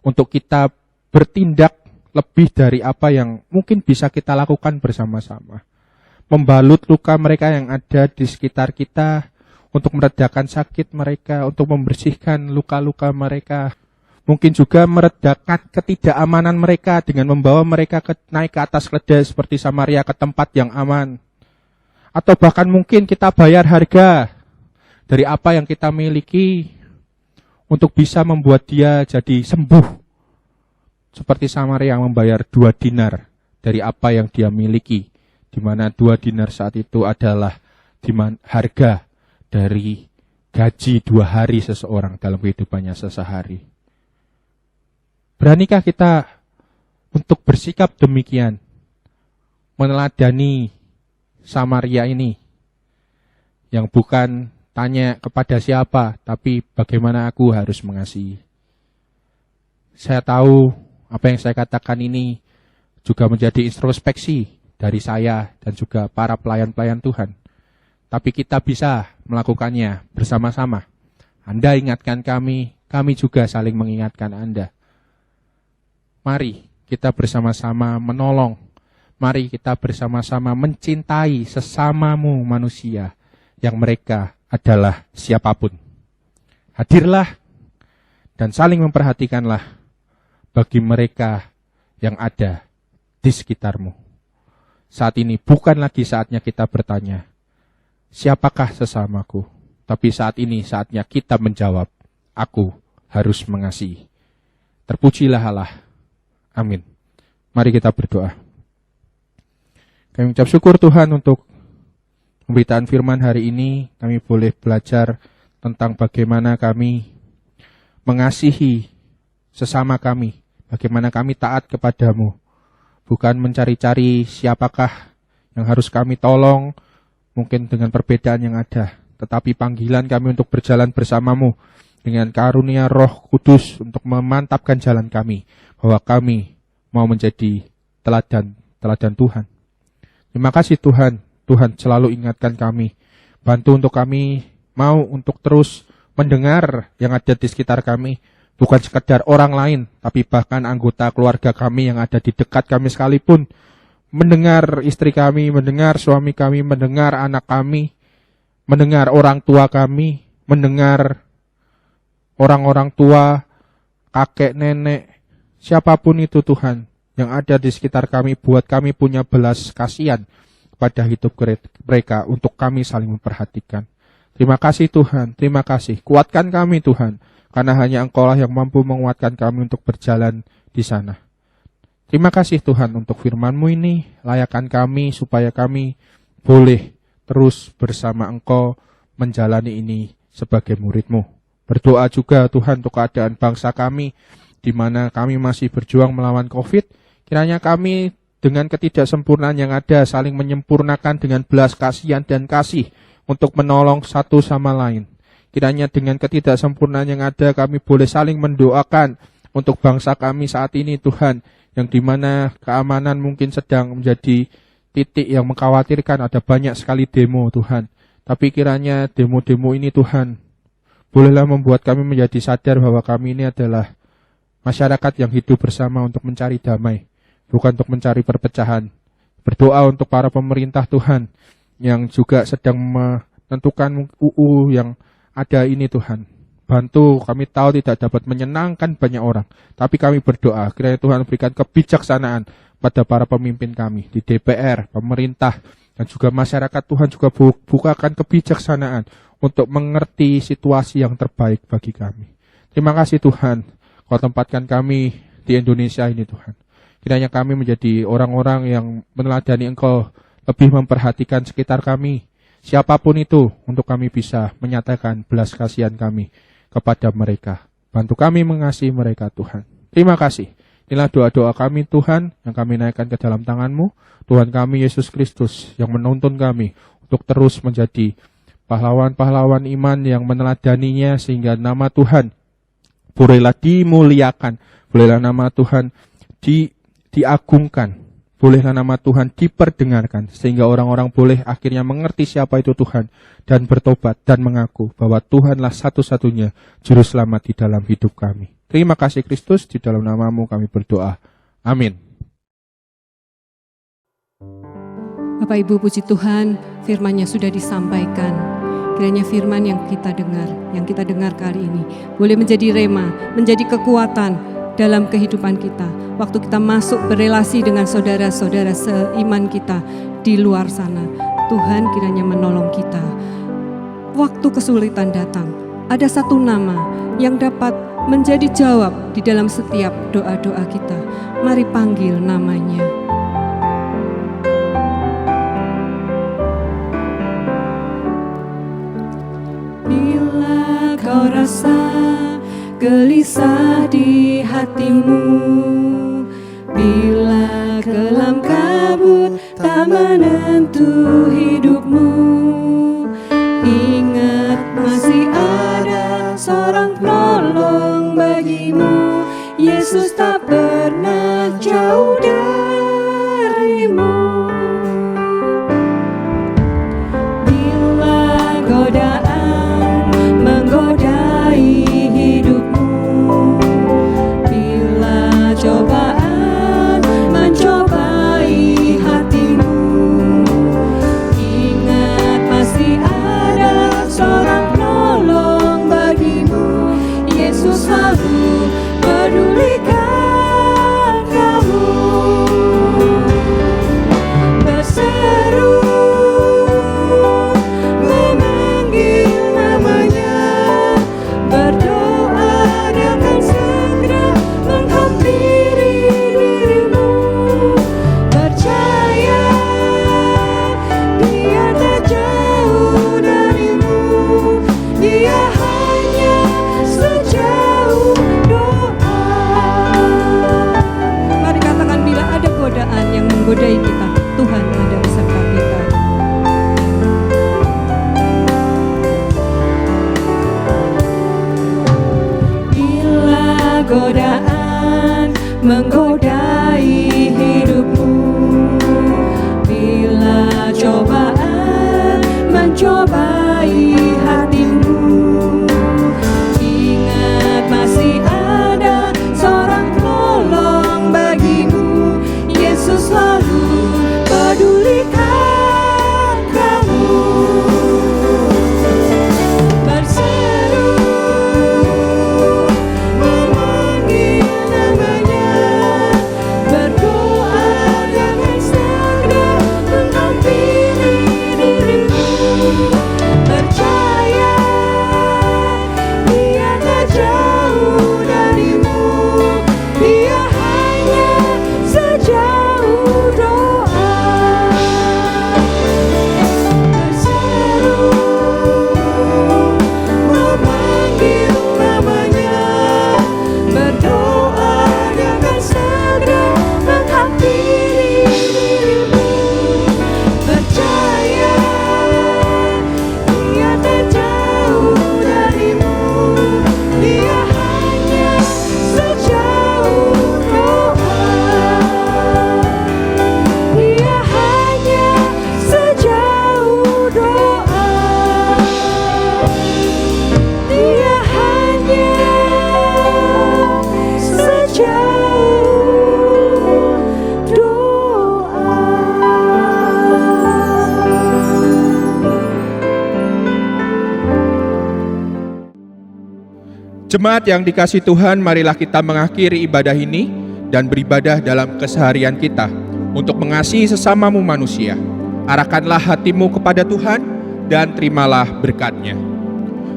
untuk kita bertindak lebih dari apa yang mungkin bisa kita lakukan bersama-sama. Membalut luka mereka yang ada di sekitar kita, untuk meredakan sakit mereka, untuk membersihkan luka-luka mereka. Mungkin juga meredakan ketidakamanan mereka dengan membawa mereka naik ke atas keledai seperti Samaria ke tempat yang aman. Atau bahkan mungkin kita bayar harga dari apa yang kita miliki untuk bisa membuat dia jadi sembuh. Seperti Samaria yang membayar 2 dinar dari apa yang dia miliki. Di mana 2 dinar saat itu adalah harga dari gaji 2 hari seseorang dalam kehidupannya sehari. Beranikah kita untuk bersikap demikian, meneladani Samaria ini, yang bukan tanya kepada siapa, tapi bagaimana aku harus mengasihi. Saya tahu apa yang saya katakan ini juga menjadi introspeksi dari saya dan juga para pelayan-pelayan Tuhan. Tapi kita bisa melakukannya bersama-sama. Anda ingatkan kami juga saling mengingatkan Anda. Mari kita bersama-sama menolong. Mari kita bersama-sama mencintai sesamamu manusia yang mereka adalah siapapun. Hadirlah dan saling memperhatikanlah bagi mereka yang ada di sekitarmu. Saat ini bukan lagi saatnya kita bertanya, siapakah sesamaku? Tapi saat ini saatnya kita menjawab, aku harus mengasihi. Terpujilah Allah. Amin. Mari kita berdoa. Kami ucap syukur Tuhan untuk pemberitaan firman hari ini. Kami boleh belajar tentang bagaimana kami mengasihi sesama kami. Bagaimana kami taat kepadamu. Bukan mencari-cari siapakah yang harus kami tolong, mungkin dengan perbedaan yang ada. Tetapi panggilan kami untuk berjalan bersamamu dengan karunia Roh Kudus untuk memantapkan jalan kami. Bahwa kami mau menjadi teladan Tuhan. Terima kasih Tuhan. Tuhan selalu ingatkan kami. Bantu untuk kami mau untuk terus mendengar yang ada di sekitar kami. Bukan sekedar orang lain, tapi bahkan anggota keluarga kami yang ada di dekat kami sekalipun. Mendengar istri kami, mendengar suami kami, mendengar anak kami, mendengar orang tua kami, mendengar orang-orang tua, kakek, nenek, siapapun itu Tuhan, yang ada di sekitar kami, buat kami punya belas kasihan pada hidup mereka, untuk kami saling memperhatikan. Terima kasih Tuhan, terima kasih. Kuatkan kami Tuhan, karena hanya Engkau lah yang mampu menguatkan kami untuk berjalan di sana. Terima kasih Tuhan untuk firman-Mu ini, layakkan kami supaya kami boleh terus bersama Engkau menjalani ini sebagai murid-Mu. Berdoa juga Tuhan untuk keadaan bangsa kami di mana kami masih berjuang melawan COVID, kiranya kami dengan ketidaksempurnaan yang ada saling menyempurnakan dengan belas kasihan dan kasih untuk menolong satu sama lain. Kiranya dengan ketidaksempurnaan yang ada kami boleh saling mendoakan untuk bangsa kami saat ini Tuhan, yang dimana keamanan mungkin sedang menjadi titik yang mengkhawatirkan, ada banyak sekali demo Tuhan. Tapi kiranya demo-demo ini Tuhan, bolehlah membuat kami menjadi sadar bahwa kami ini adalah masyarakat yang hidup bersama untuk mencari damai, bukan untuk mencari perpecahan. Berdoa untuk para pemerintah Tuhan, yang juga sedang menentukan UU yang ada ini Tuhan. Bantu, kami tahu tidak dapat menyenangkan banyak orang, tapi kami berdoa, kiranya Tuhan berikan kebijaksanaan pada para pemimpin kami, di DPR, pemerintah, dan juga masyarakat. Tuhan juga bukakan kebijaksanaan untuk mengerti situasi yang terbaik bagi kami. Terima kasih Tuhan, Kau tempatkan kami di Indonesia ini Tuhan. Kiranya kami menjadi orang-orang yang meneladani Engkau, lebih memperhatikan sekitar kami, siapapun itu, untuk kami bisa menyatakan belas kasihan kami kepada mereka. Bantu kami mengasihi mereka Tuhan. Terima kasih. Inilah doa-doa kami Tuhan, yang kami naikkan ke dalam tangan-Mu. Tuhan kami Yesus Kristus, yang menuntun kami untuk terus menjadi pahlawan-pahlawan iman yang meneladaninya, sehingga nama Tuhan bolehlah dimuliakan, bolehlah nama Tuhan diagungkan, bolehlah nama Tuhan diperdengarkan, sehingga orang-orang boleh akhirnya mengerti siapa itu Tuhan, dan bertobat dan mengaku bahwa Tuhanlah satu-satunya juru selamat di dalam hidup kami. Terima kasih Kristus, di dalam nama-Mu kami berdoa. Amin. Bapak Ibu puji Tuhan, firman-Nya sudah disampaikan. Kiranya firman yang kita dengar kali ini boleh menjadi rema, menjadi kekuatan dalam kehidupan kita. Waktu kita masuk berelasi dengan saudara-saudara seiman kita di luar sana, Tuhan kiranya menolong kita. Waktu kesulitan datang, ada satu nama yang dapat menjadi jawab di dalam setiap doa-doa kita. Mari panggil namanya. Bila kau rasa gelisah di hatimu, bila kelam kabut tak menentu hidupmu, ingat masih ada seorang penolong bagimu. Yesus tak pernah jauh darimu. Bila godaan menggodai hidupmu, bila cobaan mencobai hatimu, ingat masih ada seorang penolong bagimu. Yesus selalu pedulikan kamu. Berseru memanggil namanya, berdoa dia akan segera menghampiri dirimu. Percaya dia tak jauh darimu, dia hanya sejauh doa. Mari katakan, bila ada godaan yang menggodai kita, Tuhan ada beserta kita. Bila godaan menggodai hidupmu, bila cobaan mencobai hatimu, ingat masih ada seorang penolong bagimu. Yesus selalu pedulikan kamu. Berseru memanggil namanya, Jemaat yang dikasihi Tuhan, marilah kita mengakhiri ibadah ini dan beribadah dalam keseharian kita untuk mengasihi sesamamu manusia. Arahkanlah hatimu kepada Tuhan dan terimalah berkat-Nya.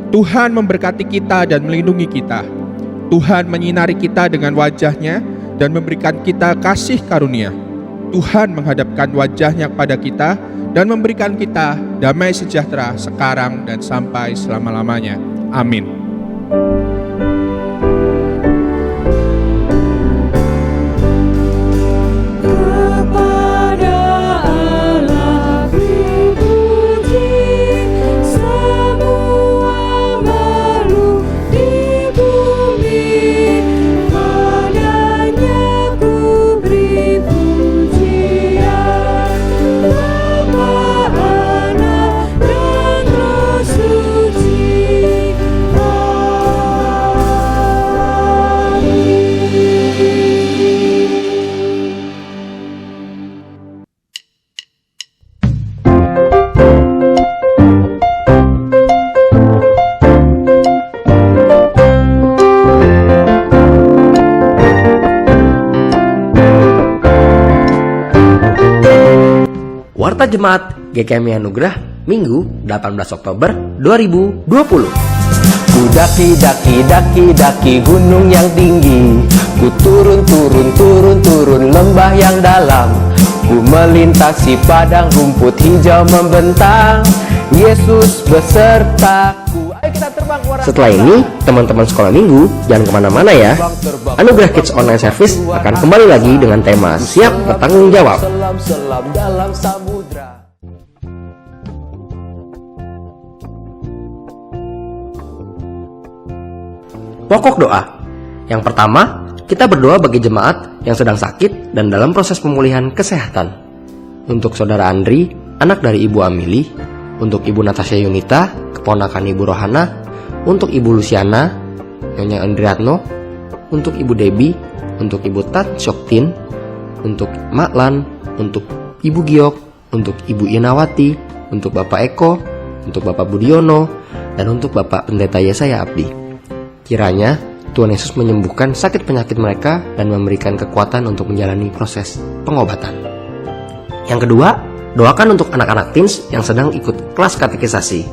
Tuhan memberkati kita dan melindungi kita. Tuhan menyinari kita dengan wajah-Nya dan memberikan kita kasih karunia. Tuhan menghadapkan wajah-Nya kepada kita dan memberikan kita damai sejahtera sekarang dan sampai selama-lamanya. Amin. Warta Jemaat GKMI Anugerah Minggu 18 Oktober 2020. Ku daki gunung yang tinggi, ku turun lembah yang dalam, ku melintasi padang rumput hijau membentang, Yesus besertaku. Ayo kita terbang warta. Setelah ini, teman-teman sekolah minggu jangan kemana-mana ya. Anugerah Kids Online Service akan kembali lagi dengan tema Siap Bertanggung Jawab. Selam dalam samudra. Pokok doa. Yang pertama, kita berdoa bagi jemaat yang sedang sakit dan dalam proses pemulihan kesehatan. Untuk Saudara Andri, anak dari Ibu Amili, untuk Ibu Natasha Yunita, keponakan Ibu Rohana, untuk Ibu Luciana, Nyonya Andriatno, untuk Ibu Debbie, untuk Ibu Tat Syoktin, untuk Mak Lan, untuk Ibu Giok, untuk Ibu Inawati, untuk Bapak Eko, untuk Bapak Budiono, dan untuk Bapak Pendeta Yesaya Abdi. Kiranya Tuhan Yesus menyembuhkan sakit penyakit mereka dan memberikan kekuatan untuk menjalani proses pengobatan. Yang kedua, doakan untuk anak-anak teens yang sedang ikut kelas katekisasi.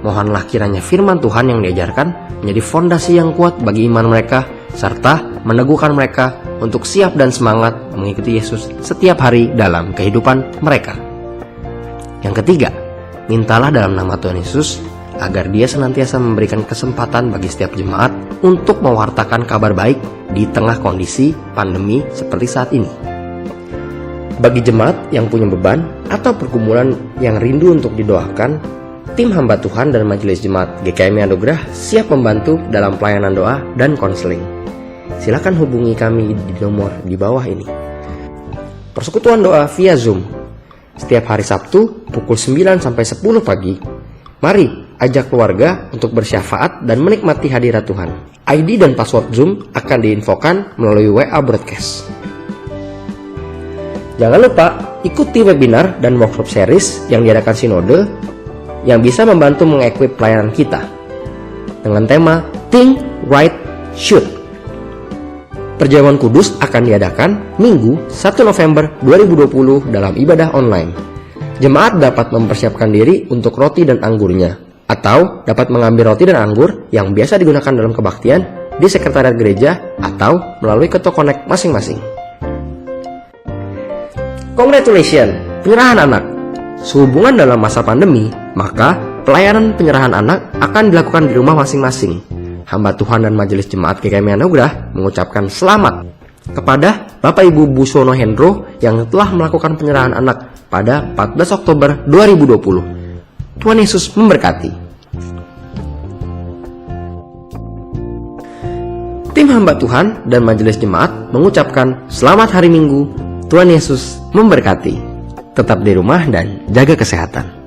Mohonlah kiranya firman Tuhan yang diajarkan menjadi fondasi yang kuat bagi iman mereka, serta meneguhkan mereka untuk siap dan semangat mengikuti Yesus setiap hari dalam kehidupan mereka. Yang ketiga, mintalah dalam nama Tuhan Yesus agar Dia senantiasa memberikan kesempatan bagi setiap jemaat untuk mewartakan kabar baik di tengah kondisi pandemi seperti saat ini. Bagi jemaat yang punya beban atau pergumulan yang rindu untuk didoakan, tim hamba Tuhan dan Majelis Jemaat GKMI Anugerah siap membantu dalam pelayanan doa dan konseling. Silakan hubungi kami di nomor di bawah ini. Persekutuan doa via Zoom setiap hari Sabtu pukul 9 sampai 10 pagi. Mari ajak keluarga untuk bersyafaat dan menikmati hadirat Tuhan. ID dan password Zoom akan diinfokan melalui WA broadcast. Jangan lupa ikuti webinar dan workshop series yang diadakan Sinode yang bisa membantu mengequip pelayanan kita dengan tema Think, Write, Shoot. Perjamuan Kudus akan diadakan Minggu 1 November 2020 dalam ibadah online. Jemaat dapat mempersiapkan diri untuk roti dan anggurnya, atau dapat mengambil roti dan anggur yang biasa digunakan dalam kebaktian di sekretariat gereja atau melalui ketua konek masing-masing. Congratulations, penyerahan anak. Sehubungan dalam masa pandemi, maka pelayanan penyerahan anak akan dilakukan di rumah masing-masing. Hamba Tuhan dan Majelis Jemaat GKMI Anugerah mengucapkan selamat kepada Bapak Ibu Busono Hendro yang telah melakukan penyerahan anak pada 14 Oktober 2020. Tuhan Yesus memberkati. Tim hamba Tuhan dan Majelis Jemaat mengucapkan selamat hari Minggu. Tuhan Yesus memberkati. Tetap di rumah dan jaga kesehatan.